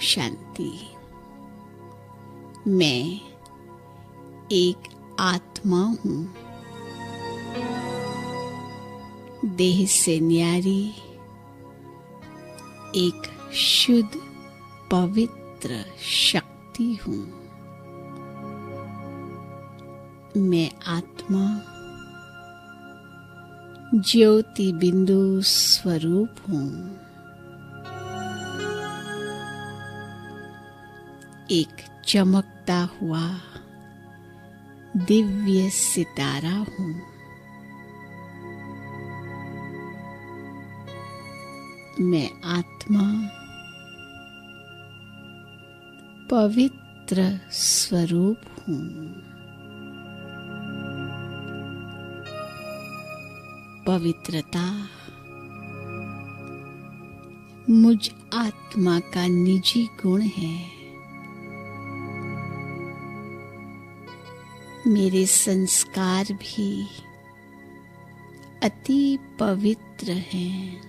शांति। मैं एक आत्मा हूँ, देह से न्यारी एक शुद्ध पवित्र शक्ति हूँ। मैं आत्मा ज्योति बिंदु स्वरूप हूँ। एक चमकता हुआ दिव्य सितारा हूँ। मैं आत्मा पवित्र स्वरूप हूँ। पवित्रता मुझ आत्मा का निजी गुण है। मेरे संस्कार भी अति पवित्र हैं।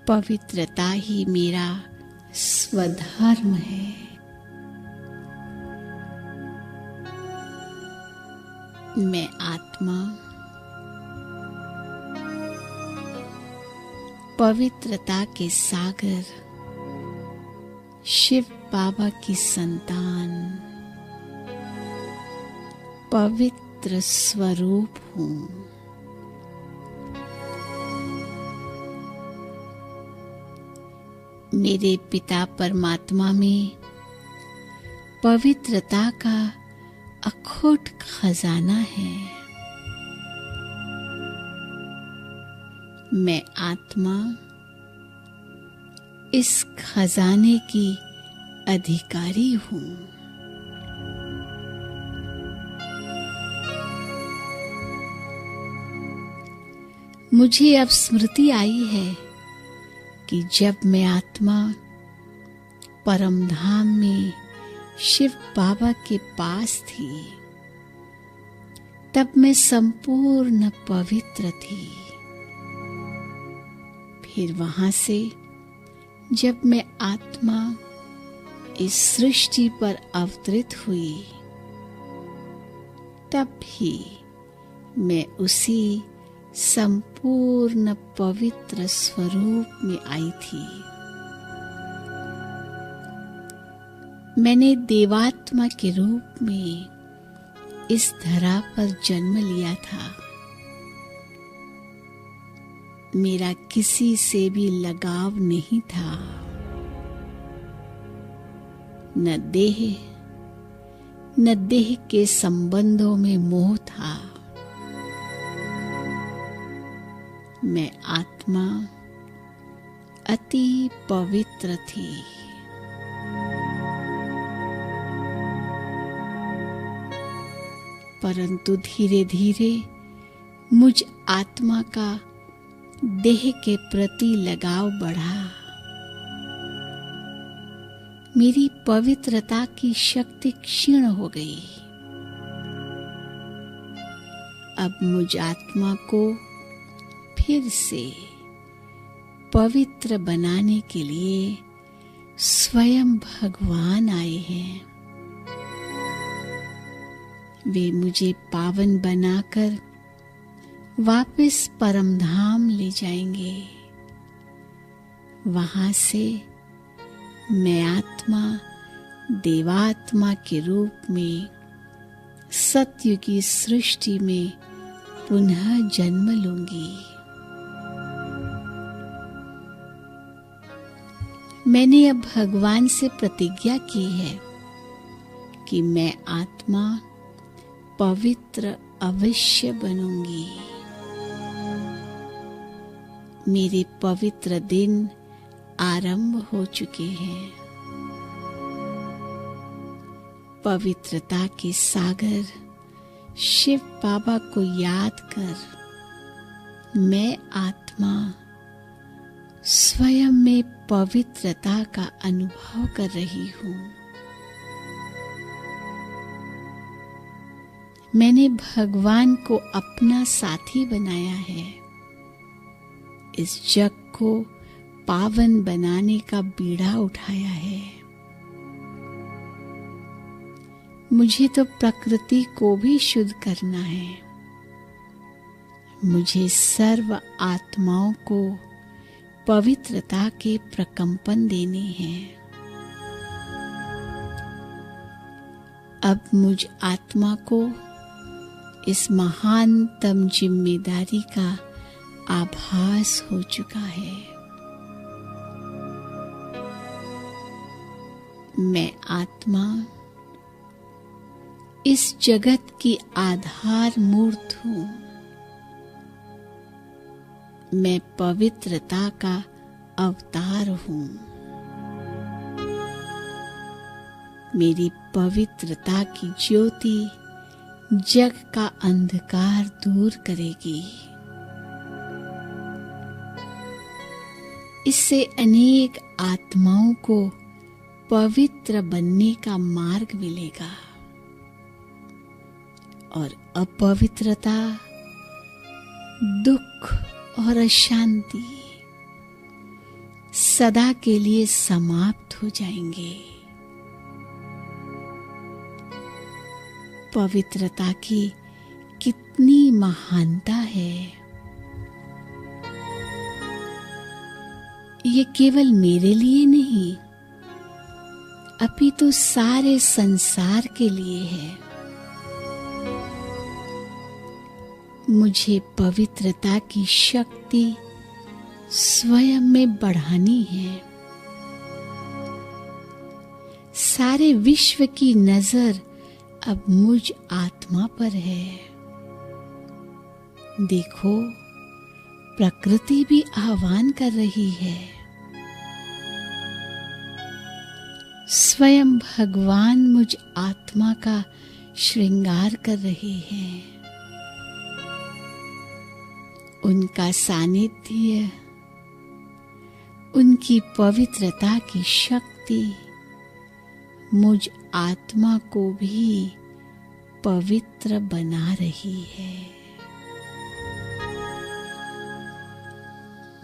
पवित्रता ही मेरा स्वधर्म है। मैं आत्मा पवित्रता के सागर शिव बाबा की संतान पवित्र स्वरूप हूँ। मेरे पिता परमात्मा में पवित्रता का अखोट खजाना है। मैं आत्मा इस खजाने की अधिकारी हूँ। मुझे अब स्मृति आई है कि जब मैं आत्मा परम धाम में शिव बाबा के पास थी, तब मैं संपूर्ण पवित्र थी। फिर वहां से जब मैं आत्मा इस सृष्टि पर अवतरित हुई, तब भी मैं उसी संपूर्ण पवित्र स्वरूप में आई थी। मैंने देवात्मा के रूप में इस धरा पर जन्म लिया था। मेरा किसी से भी लगाव नहीं था, न देह के संबंधों में मोह था। मैं आत्मा अति पवित्र थी। परंतु धीरे धीरे मुझ आत्मा का देह के प्रति लगाव बढ़ा। मेरी पवित्रता की शक्ति क्षीण हो गई। अब मुझ आत्मा को फिर से पवित्र बनाने के लिए स्वयं भगवान आए हैं। वे मुझे पावन बनाकर वापस परमधाम ले जाएंगे। वहां से मैं आत्मा देवात्मा के रूप में सत्य की सृष्टि में पुनः जन्म लूंगी। मैंने अब भगवान से प्रतिज्ञा की है कि मैं आत्मा पवित्र अवश्य बनूंगी। मेरे पवित्र दिन आरंभ हो चुके हैं। पवित्रता के सागर शिव बाबा को याद कर मैं आत्मा स्वयं में पवित्रता का अनुभव कर रही हूँ। मैंने भगवान को अपना साथी बनाया है। इस जग को पावन बनाने का बीड़ा उठाया है। मुझे तो प्रकृति को भी शुद्ध करना है। मुझे सर्व आत्माओं को पवित्रता के प्रकंपन देने हैं। अब मुझ आत्मा को इस महानतम जिम्मेदारी का आभास हो चुका है। मैं आत्मा इस जगत की आधार मूर्त हूँ। मैं पवित्रता का अवतार हूँ। मेरी पवित्रता की ज्योति जग का अंधकार दूर करेगी। इससे अनेक आत्माओं को पवित्र बनने का मार्ग मिलेगा और अपवित्रता, दुख और अशांति सदा के लिए समाप्त हो जाएंगे। पवित्रता की कितनी महानता है। ये केवल मेरे लिए नहीं, अपितु सारे संसार के लिए है। मुझे पवित्रता की शक्ति स्वयं में बढ़ानी है। सारे विश्व की नजर अब मुझ आत्मा पर है। देखो, प्रकृति भी आह्वान कर रही है। स्वयं भगवान मुझ आत्मा का श्रृंगार कर रहे हैं। उनका सानिध्य, उनकी पवित्रता की शक्ति मुझ आत्मा को भी पवित्र बना रही है।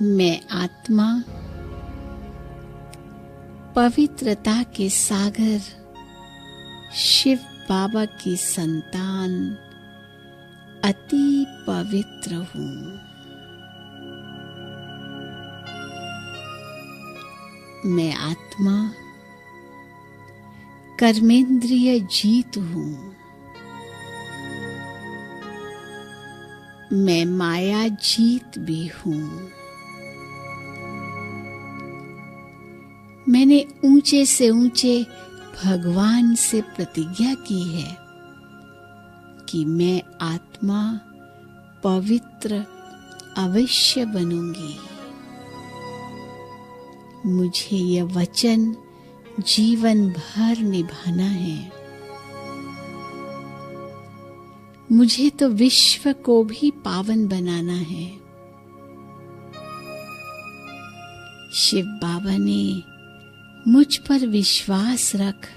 मैं आत्मा पवित्रता के सागर शिव बाबा की संतान अति पवित्र हूँ। मैं आत्मा कर्मेंद्रिय जीत हूँ। मैं माया जीत भी हूँ। मैंने ऊंचे से ऊंचे भगवान से प्रतिज्ञा की है कि मैं आत्मा पवित्र अवश्य बनूंगी। मुझे यह वचन जीवन भर निभाना है। मुझे तो विश्व को भी पावन बनाना है। शिव बाबा ने मुझ पर विश्वास रख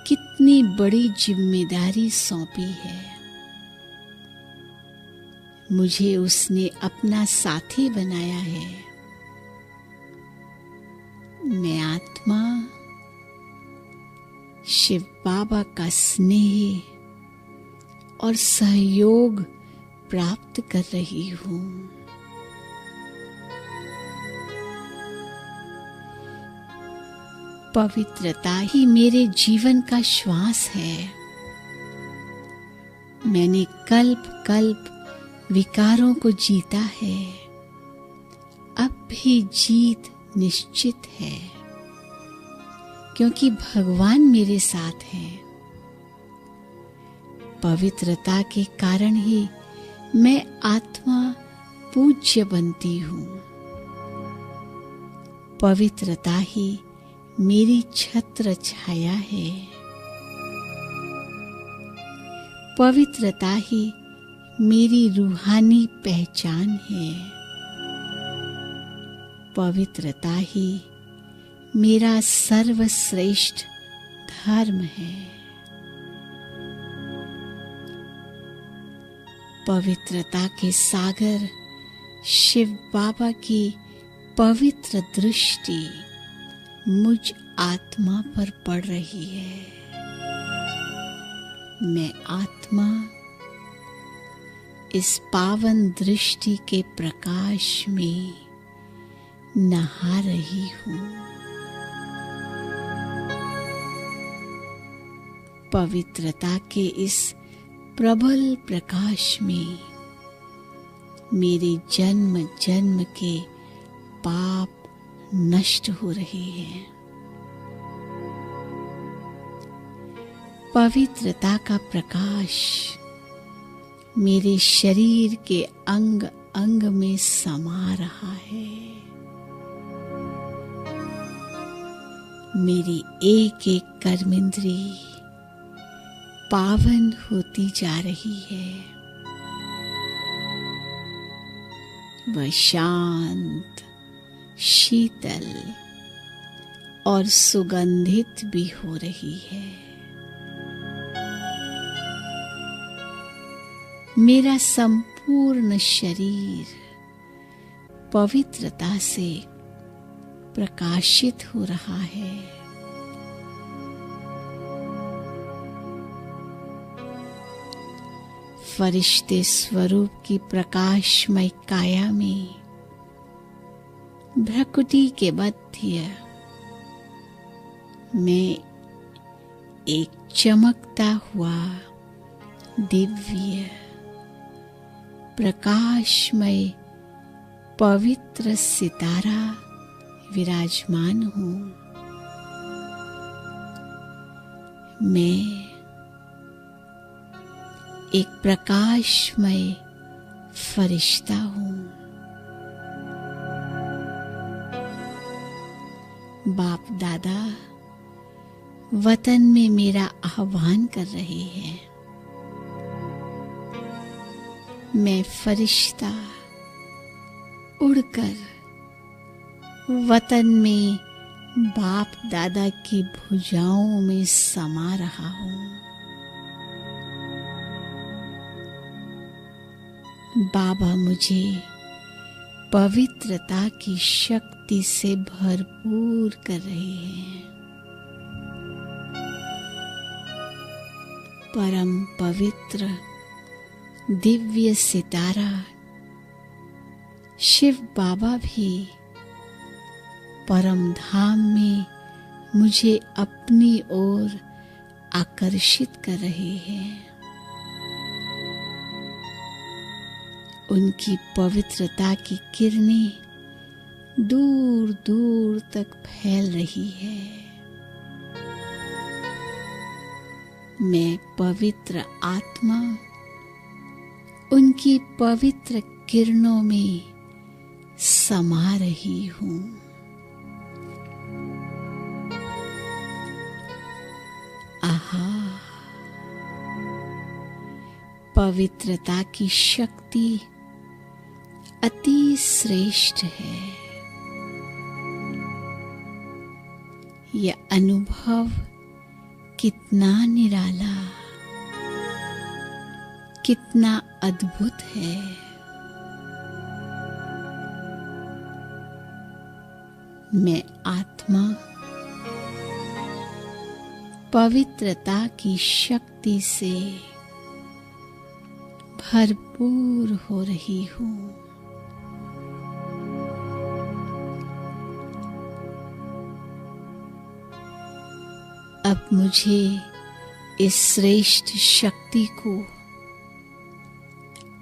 कितनी बड़ी जिम्मेदारी सौंपी है। मुझे उसने अपना साथी बनाया है। मैं आत्मा शिव बाबा का स्नेह और सहयोग प्राप्त कर रही हूँ। पवित्रता ही मेरे जीवन का श्वास है। मैंने कल्प कल्प विकारों को जीता है। अब भी जीत निश्चित है, क्योंकि भगवान मेरे साथ हैं। पवित्रता के कारण ही मैं आत्मा पूज्य बनती हूँ। पवित्रता ही मेरी छत्र छाया है। पवित्रता ही मेरी रूहानी पहचान है। पवित्रता ही मेरा सर्वश्रेष्ठ धर्म है। पवित्रता के सागर शिव बाबा की पवित्र दृष्टि मुझ आत्मा पर पड़ रही है। मैं आत्मा इस पावन दृष्टि के प्रकाश में नहा रही हूँ। पवित्रता के इस प्रबल प्रकाश में मेरे जन्म जन्म के पाप नष्ट हो रहे हैं। पवित्रता का प्रकाश मेरे शरीर के अंग अंग में समा रहा है। मेरी एक एक कर्मेंद्री पावन होती जा रही है। वह शांत, शीतल और सुगंधित भी हो रही है। मेरा संपूर्ण शरीर पवित्रता से प्रकाशित हो रहा है। फरिश्ते स्वरूप की प्रकाशमय काया में भ्रकुटी के मध्य मैं एक चमकता हुआ दिव्य प्रकाशमय पवित्र सितारा विराजमान हूँ। मैं एक प्रकाशमय फरिश्ता हूँ। बाप दादा वतन में मेरा आह्वान कर रहे हैं। मैं फरिश्ता उड़कर वतन में बाप दादा की भुजाओं में समा रहा हूँ। बाबा मुझे पवित्रता की शक्ति से भरपूर कर रहे हैं। परम पवित्र दिव्य सितारा शिव बाबा भी परम धाम में मुझे अपनी ओर आकर्षित कर रहे हैं। उनकी पवित्रता की किरणें दूर दूर तक फैल रही है। मैं पवित्र आत्मा उनकी पवित्र किरणों में समा रही हूँ। आहा, पवित्रता की शक्ति अति श्रेष्ठ है। यह अनुभव कितना निराला, कितना अद्भुत है। मैं आत्मा पवित्रता की शक्ति से भरपूर हो रही हूँ। अब मुझे इस श्रेष्ठ शक्ति को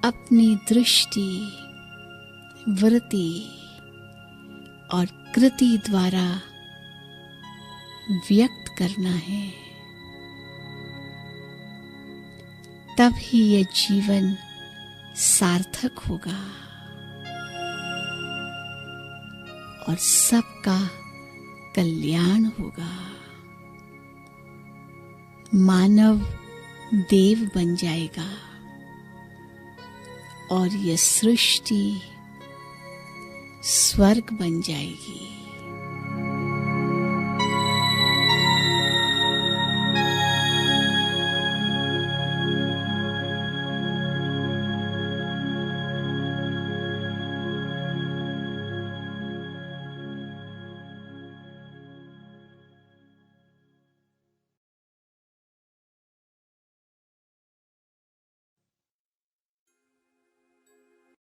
अपनी दृष्टि, वृत्ति और कृति द्वारा व्यक्त करना है। तब ही यह जीवन सार्थक होगा और सबका कल्याण होगा। मानव देव बन जाएगा और यह सृष्टि स्वर्ग बन जाएगी।